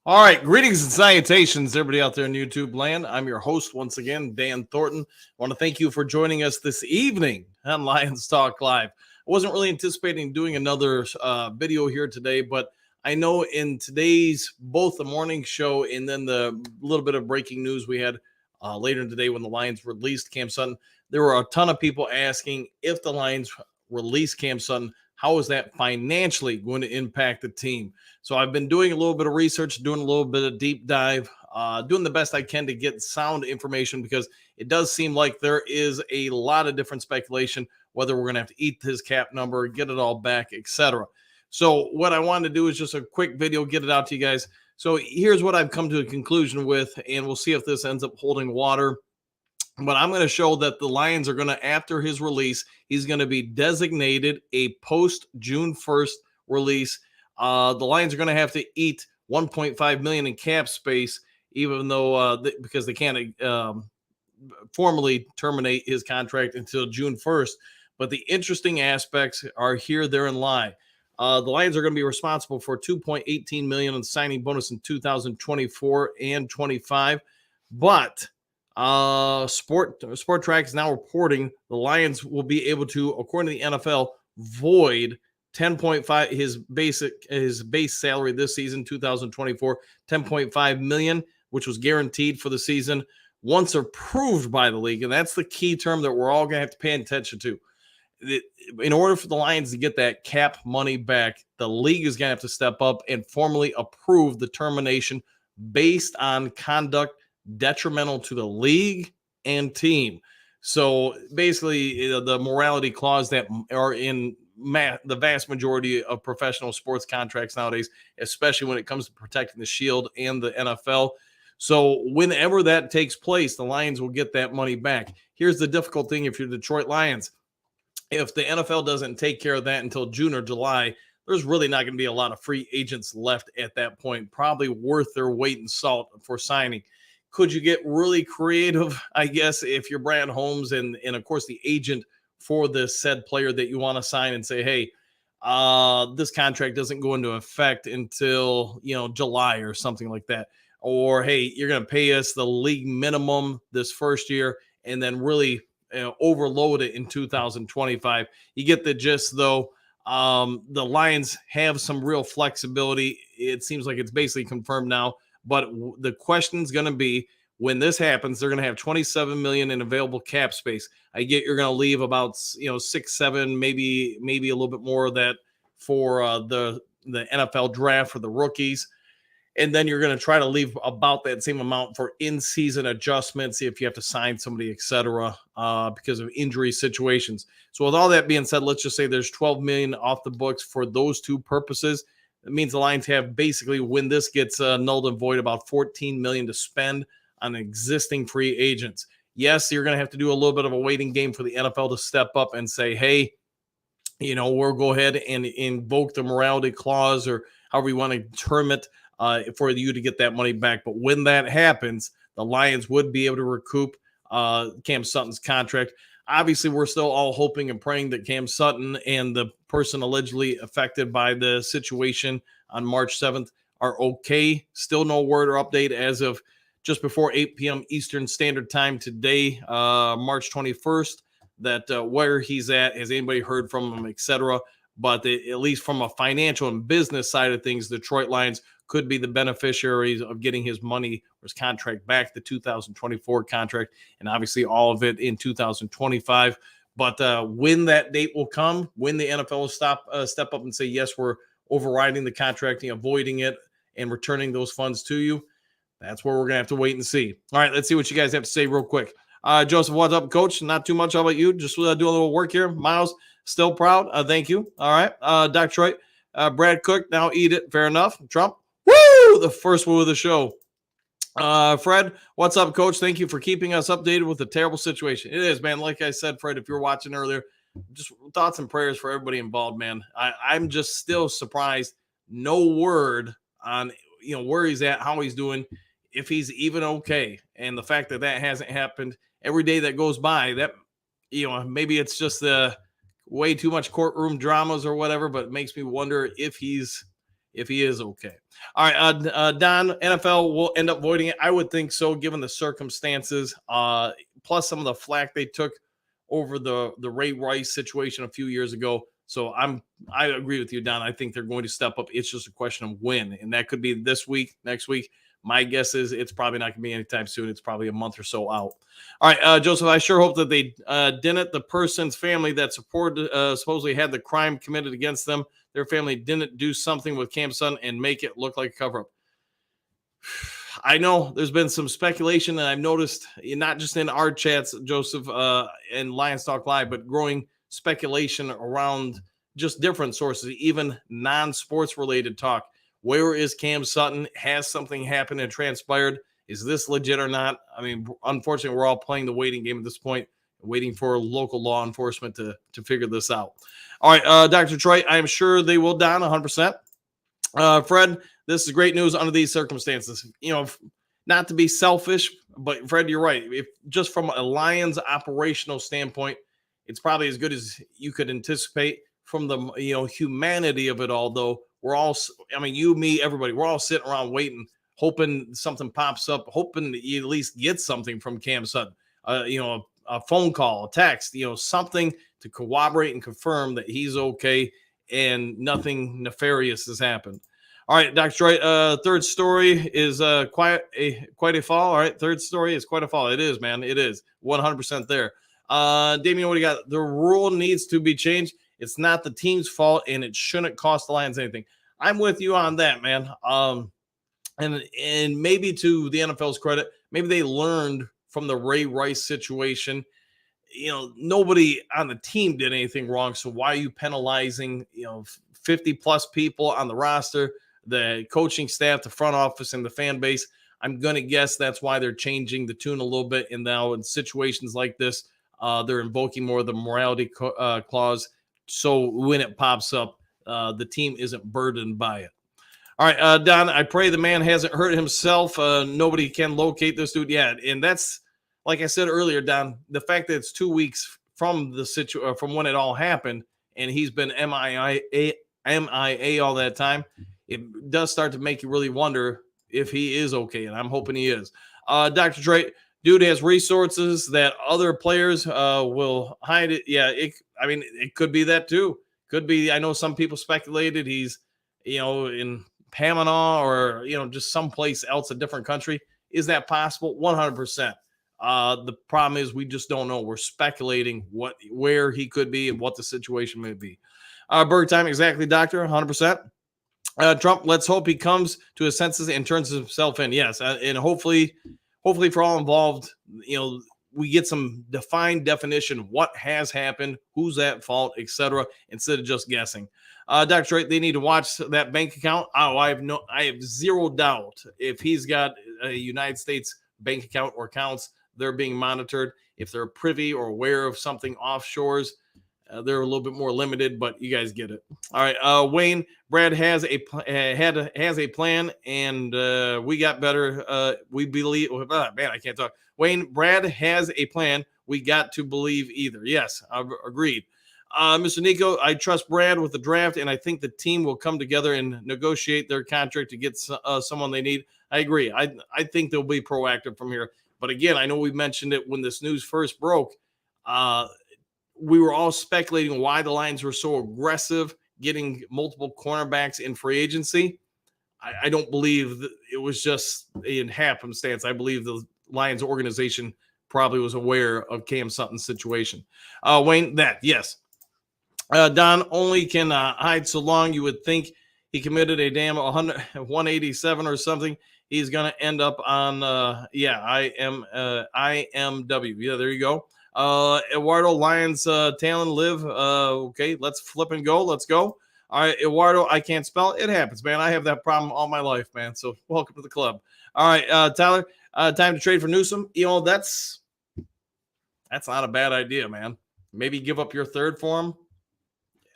All right, greetings and salutations, everybody out there in YouTube land. I'm your host once again, Dan Thornton. I want to thank you for joining us this evening on Lions Talk Live. I wasn't really anticipating doing another video here today, but I know in today's both the morning show and then the little bit of breaking news we had later in the day when the Lions released Cam Sutton, there were a ton of people asking if the Lions release Cam Sutton, how is that financially going to impact the team? So I've been doing a little bit of research, doing a little bit of deep dive, doing the best I can to get sound information because it does seem like there is a lot of different speculation whether we're going to have to eat his cap number, get it all back, etc. So what I wanted to do is just a quick video, get it out to you guys. So here's what I've come to a conclusion with, and we'll see if this ends up holding water. But I'm going to show that the Lions are going to, after his release, he's going to be designated a post June 1st release. The Lions are going to have to eat 1.5 million in cap space, even though because they can't formally terminate his contract until June 1st. But the interesting aspects are here, there, and lie. The Lions are going to be responsible for 2.18 million in signing bonus in 2024 and 25, but Sport Track is now reporting the Lions will be able to, according to the NFL, void 10.5 his base salary this season 2024 10.5 million, which was guaranteed for the season once approved by the league, and that's the key term that we're all going to have to pay attention to. In order for the Lions to get that cap money back, the league is going to have to step up and formally approve the termination based on conduct detrimental to the league and team. So basically, the morality clause that are in the vast majority of professional sports contracts nowadays, especially when it comes to protecting the shield and the NFL. So whenever that takes place, the Lions will get that money back. Here's the difficult thing if you're the Detroit Lions. If the NFL doesn't take care of that until June or July, there's really not going to be a lot of free agents left at that point, probably worth their weight in salt for signing. Could you get really creative, I guess, if you're Brad Holmes and of course, the agent for the said player that you want to sign and say, hey, this contract doesn't go into effect until, July or something like that. Or, hey, you're going to pay us the league minimum this first year and then really overload it in 2025. You get the gist, though. The Lions have some real flexibility. It seems like it's basically confirmed now. But the question is going to be, when this happens, they're going to have 27 million in available cap space. I get you're going to leave about 6, 7, maybe a little bit more of that for the NFL draft for the rookies, and then you're going to try to leave about that same amount for in-season adjustments if you have to sign somebody, etc., because of injury situations. So with all that being said, let's just say there's 12 million off the books for those two purposes. It means the Lions have basically, when this gets nulled and void, about 14 million to spend on existing free agents. Yes, you're going to have to do a little bit of a waiting game for the NFL to step up and say, hey, we'll go ahead and invoke the morality clause or however you want to term it for you to get that money back. But when that happens, the Lions would be able to recoup Cam Sutton's contract. Obviously, we're still all hoping and praying that Cam Sutton and the person allegedly affected by the situation on March 7th are okay. Still no word or update as of just before 8 p.m. Eastern Standard Time today, March 21st, that where he's at, has anybody heard from him, etc. But at least from a financial and business side of things, the Detroit Lions could be the beneficiaries of getting his money or his contract back, the 2024 contract, and obviously all of it in 2025. But when that date will come, when the NFL will step up and say, yes, we're overriding the contract, avoiding it, and returning those funds to you, that's where we're going to have to wait and see. All right, let's see what you guys have to say real quick. Joseph, what's up, Coach? Not too much. How about you? Just doing a little work here. Miles, still proud. Thank you. All right. Dr. Troy, Brad Cook, now eat it. Fair enough. Trump, woo! The first woo of the show. Fred, what's up, Coach? Thank you for keeping us updated with the terrible situation. It is, man. Like I said, Fred, if you're watching earlier, just thoughts and prayers for everybody involved, man. I'm just still surprised. No word on where he's at, how he's doing, if he's even okay. And the fact that hasn't happened, every day that goes by, that maybe it's just the way too much courtroom dramas or whatever, but it makes me wonder if he's if he is okay. All right, Don, NFL will end up voiding it. I would think so, given the circumstances, plus some of the flack they took over the Ray Rice situation a few years ago. So I agree with you, Don. I think they're going to step up. It's just a question of when, and that could be this week, next week. My guess is it's probably not going to be anytime soon. It's probably a month or so out. All right, Joseph, I sure hope that they didn't. The person's family that supported supposedly had the crime committed against them, their family didn't do something with Cam Sutton and make it look like a cover-up. I know there's been some speculation, and I've noticed, not just in our chats, Joseph, and Lions Talk Live, but growing speculation around just different sources, even non-sports related talk. Where is Cam Sutton? Has something happened and transpired? Is this legit or not? I mean, unfortunately, we're all playing the waiting game at this point, waiting for local law enforcement to figure this out. All right, Dr. Troy, I am sure they will down 100%. Fred, this is great news under these circumstances. Not to be selfish, but Fred, you're right. If just from a Lions operational standpoint, it's probably as good as you could anticipate. From the humanity of it all, though, we're all, you, me, everybody, we're all sitting around waiting, hoping something pops up, hoping that you at least get something from Cam Sutton, a phone call, a text, something to corroborate and confirm that he's okay and nothing nefarious has happened. All right, Dr. Troy, third story is quite a fall. All right, third story is quite a fall. It is, man. It is 100% there. Damian, what do you got? The rule needs to be changed. It's not the team's fault, and it shouldn't cost the Lions anything. I'm with you on that, man. And maybe to the NFL's credit, maybe they learned from the Ray Rice situation. Nobody on the team did anything wrong, so why are you penalizing 50 plus people on the roster, the coaching staff, the front office, and the fan base? I'm going to guess that's why they're changing the tune a little bit, and now in situations like this, they're invoking more of the morality clause, so when it pops up, the team isn't burdened by it. All right, Don, I pray the man hasn't hurt himself. Nobody can locate this dude yet. And that's, like I said earlier, Don, the fact that it's 2 weeks from the from when it all happened, and he's been MIA all that time, it does start to make you really wonder if he is okay, and I'm hoping he is. Dr. Trey, dude has resources that other players will hide it. Yeah, it could be that too. Could be. I know some people speculated he's, in Panama or, just someplace else, a different country. Is that possible? 100%. The problem is we just don't know. We're speculating where he could be and what the situation may be. Berg time, exactly, doctor, 100%. Trump, let's hope he comes to his senses and turns himself in. Yes, and hopefully for all involved, we get some defined definition of what has happened, who's at fault, etc., instead of just guessing. Dr. Trey, they need to watch that bank account. Oh, I have zero doubt if he's got a United States bank account or accounts, they're being monitored. If they're privy or aware of something offshores, they're a little bit more limited, but you guys get it. All right, Wayne, Brad has a plan, and we got better. We believe. Man, I can't talk. Wayne, Brad has a plan. We got to believe either. Yes, I've agreed. Mr. Nico, I trust Brad with the draft, and I think the team will come together and negotiate their contract to get someone they need. I agree. I think they'll be proactive from here. But again, I know we mentioned it when this news first broke. We were all speculating why the Lions were so aggressive getting multiple cornerbacks in free agency. I don't believe that it was just in happenstance. I believe the Lions organization probably was aware of Cam Sutton's situation. Wayne, yes. Don only can hide so long. You would think he committed a damn 187 or something. He's going to end up on, IMW. Yeah, there you go. Eduardo, Lions, Talon, Live. Okay, let's flip and go. Let's go. All right, Eduardo, I can't spell. It happens, man. I have that problem all my life, man. So welcome to the club. All right, Tyler, time to trade for Newsome. That's not a bad idea, man. Maybe give up your third for him.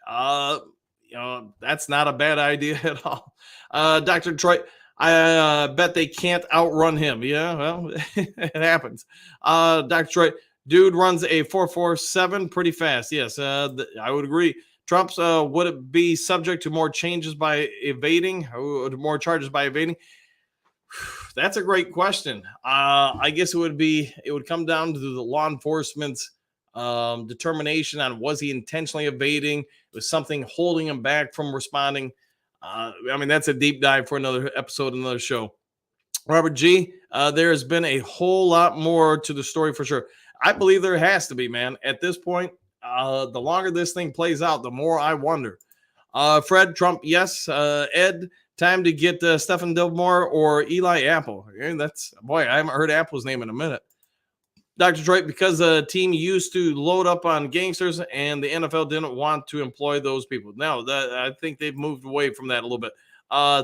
That's not a bad idea at all. Dr. Detroit, I bet they can't outrun him. Yeah, well, it happens. Dr. Detroit, dude runs a 4.47 pretty fast. Yes, I would agree. Trump's would it be subject to more changes by evading or more charges by evading? That's a great question. I guess it would come down to the law enforcement's determination on was he intentionally evading? Was something holding him back from responding? I mean, that's a deep dive for another episode, another show. Robert G, there has been a whole lot more to the story for sure. I believe there has to be, man. At this point, the longer this thing plays out, the more I wonder. Fred, Trump, yes. Ed, time to get Stephen Dilmore or Eli Apple. Boy, I haven't heard Apple's name in a minute. Dr. Detroit, because the team used to load up on gangsters and the NFL didn't want to employ those people. Now, I think they've moved away from that a little bit.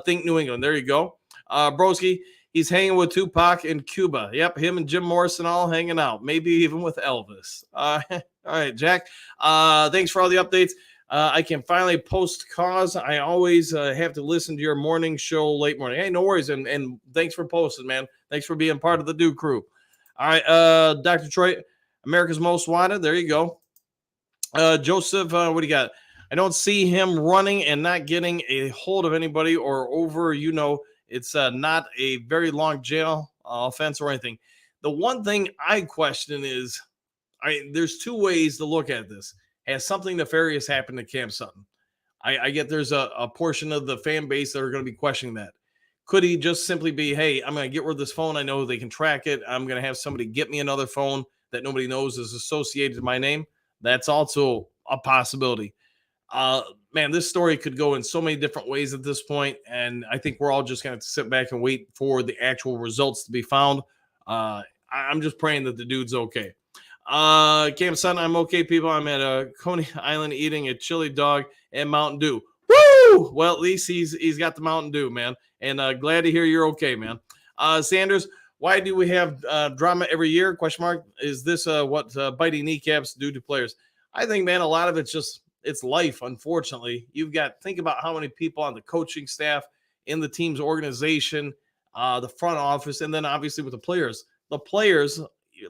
Think New England. There you go. Broski, he's hanging with Tupac in Cuba. Yep, him and Jim Morrison all hanging out. Maybe even with Elvis. All right, Jack. Thanks for all the updates. I can finally post cause. I always have to listen to your morning show late morning. Hey, no worries. And thanks for posting, man. Thanks for being part of the Do Crew. All right, Dr. Detroit, America's Most Wanted. There you go. Joseph, what do you got? I don't see him running and not getting a hold of anybody or over, it's not a very long jail offense or anything. The one thing I question is, there's two ways to look at this. Has something nefarious happened to Cam Sutton? I get there's a portion of the fan base that are going to be questioning that. Could he just simply be, hey, I'm going to get rid of this phone. I know they can track it. I'm going to have somebody get me another phone that nobody knows is associated to my name. That's also a possibility. Man, this story could go in so many different ways at this point, and I think we're all just going to sit back and wait for the actual results to be found. I'm just praying that the dude's okay. Cam Sutton, I'm okay, people. I'm at Coney Island eating a chili dog and Mountain Dew. Woo! Well, at least he's got the Mountain Dew, man. And glad to hear you're okay, man. Sanders, why do we have drama every year? Question mark. Is this what biting kneecaps do to players? I think, man, a lot of it's life, unfortunately. Think about how many people on the coaching staff, in the team's organization, the front office, and then obviously with the players. The players,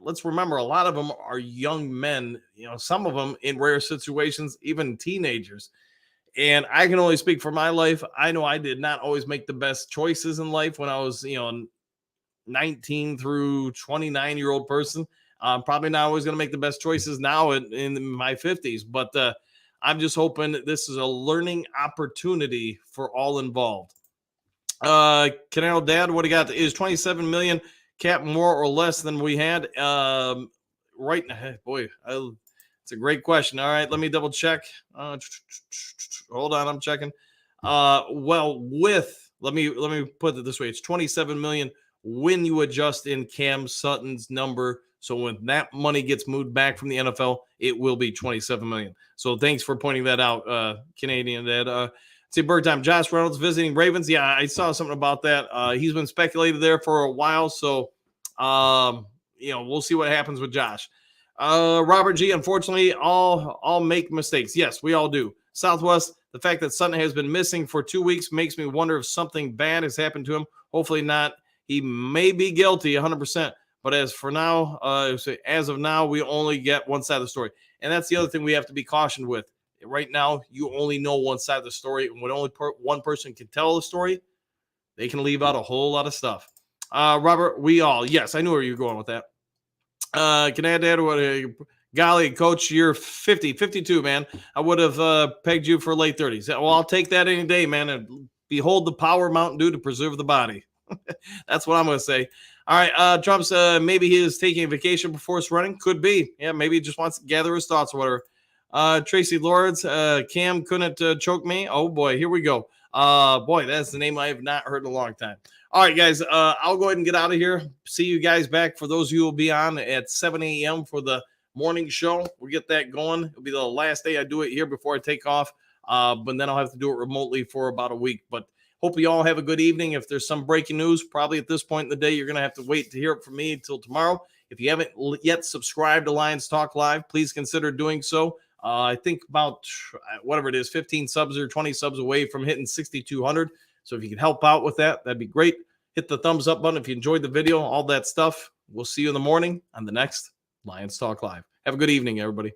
let's remember, a lot of them are young men, some of them in rare situations, even teenagers. And I can only speak for my life. I know I did not always make the best choices in life when I was, 19 through 29-year-old person. I'm probably not always going to make the best choices now in my 50s. But I'm just hoping that this is a learning opportunity for all involved. Canal Dad, what do you got? Is 27 million cap more or less than we had? Right now, boy, it's a great question. All right, let me double check. Hold on, I'm checking. Let me put it this way: it's 27 million when you adjust in Cam Sutton's number. So when that money gets moved back from the NFL, it will be 27 million. So thanks for pointing that out, Canadian Dad. See, bird time. Josh Reynolds visiting Ravens. Yeah, I saw something about that. He's been speculated there for a while, so we'll see what happens with Josh. Robert G, unfortunately, all make mistakes. Yes, we all do. Southwest, the fact that Sutton has been missing for 2 weeks makes me wonder if something bad has happened to him. Hopefully not. He may be guilty 100%, but as of now, we only get one side of the story. And that's the other thing we have to be cautioned with. Right now, you only know one side of the story, and when only one person can tell the story, they can leave out a whole lot of stuff. Robert, yes, I knew where you were going with that. Can I add that? Golly, Coach, you're 52, man. I would have pegged you for late 30s. Well, I'll take that any day, man. And behold the power Mountain Dew to preserve the body. That's what I'm going to say. All right, Trump's maybe he is taking a vacation before it's running. Could be. Yeah, maybe he just wants to gather his thoughts or whatever. Tracy Lords, Cam couldn't choke me. Oh, boy, here we go. Boy, that's the name I have not heard in a long time. All right, guys, I'll go ahead and get out of here. See you guys back. For those of you who will be on at 7 a.m. for the morning show, we'll get that going. It'll be the last day I do it here before I take off, but then I'll have to do it remotely for about a week. But hope you all have a good evening. If there's some breaking news, probably at this point in the day, you're going to have to wait to hear it from me until tomorrow. If you haven't yet subscribed to Lions Talk Live, please consider doing so. I think about whatever it is, 15 subs or 20 subs away from hitting 6,200. So if you can help out with that, that'd be great. Hit the thumbs up button if you enjoyed the video, all that stuff. We'll see you in the morning on the next Lions Talk Live. Have a good evening, everybody.